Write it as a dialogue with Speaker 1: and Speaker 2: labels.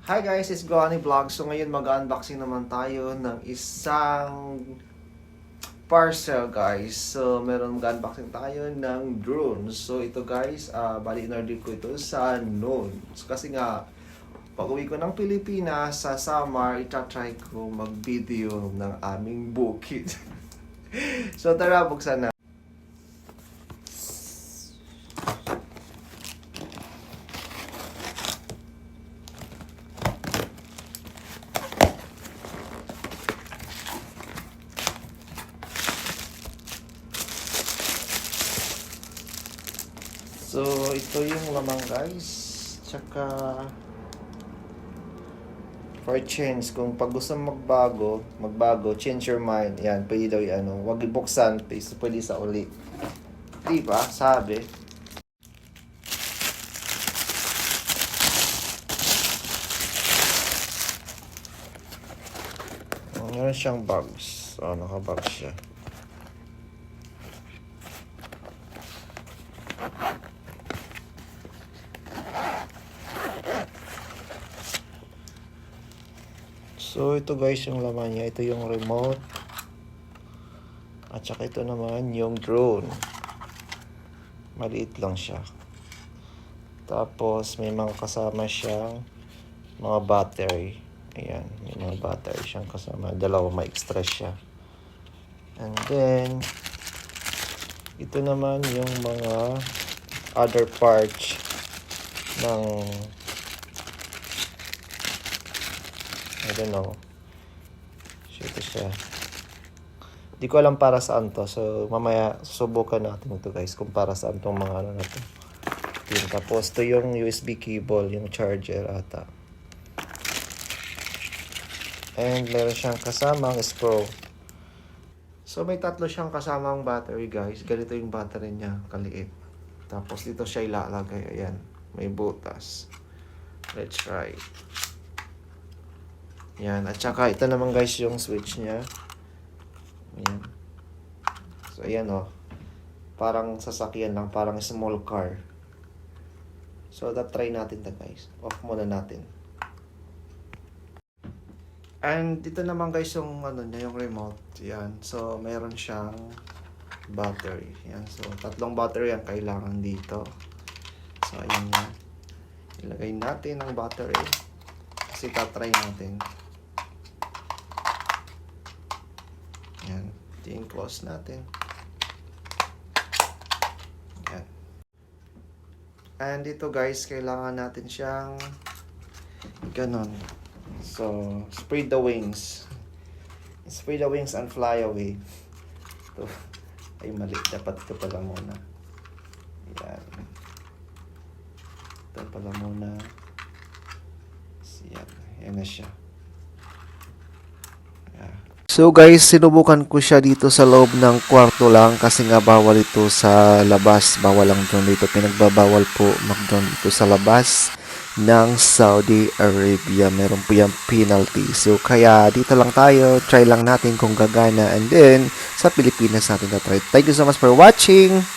Speaker 1: Hi guys, it's Goani Vlog. So ngayon mag-unboxing naman tayo ng isang parcel guys. So meron mag-unboxing tayo ng drone. So ito guys, bali in-order ko ito sa noon. So, kasi nga, pag uwi ko ng Pilipinas sa summer, itatry ko mag-video ng aming bukid. So tara, buksan na. So, ito yung lamang guys. Tsaka, for change, kung pag gusto magbago, change your mind. Yan, pwede daw yung wag ibuksan, pwede sa uli. Diba? Sabi. Meron siyang bags. Naka-bags siya. So, ito guys yung laman niya. Ito yung remote. At saka ito naman yung drone. Maliit lang siya. Tapos, may mga kasama siyang mga battery. Ayan, may mga battery siyang kasama. Dalawa, may extra siya. And then, ito naman yung mga other parts ng I don't know. So, ito siya. Di ko alam para saan to. So, mamaya subukan natin ito guys kung para saan tong mga ano na to. Yun. Tapos, ito yung USB cable, yung charger ata. And meron siyang kasamang screw. So, may tatlo siyang kasamang battery guys. Ganito yung battery niya, kaliit. Tapos, dito siya ilalagay. Ayan. May butas. Let's try. Yan. At saka ito naman guys yung switch niya. Ayan. So ayan parang sasakyan lang. Parang small car. So try natin to guys. Off muna natin. And dito naman guys yung niya, yung remote. Yan. So meron siyang battery. Yan. So tatlong battery ang kailangan dito. So ayan na. Ilagay natin ang battery. Kasi try natin. Yan. I-close natin. Yan. And dito guys, kailangan natin siyang ganon. So, spread the wings. Spread the wings and fly away. Ito. Ay, mali. Dapat ito pala muna. Yan. Ito pala muna. Yan. Yan na siya. So guys, sinubukan ko siya dito sa loob ng kwarto lang kasi nga bawal ito sa labas. Bawal lang drone dito. Pinagbabawal po mag-drone dito sa labas ng Saudi Arabia. Meron po yung penalty. So kaya dito lang tayo. Try lang natin kung gagana. And then sa Pilipinas natin na try. Thank you so much for watching.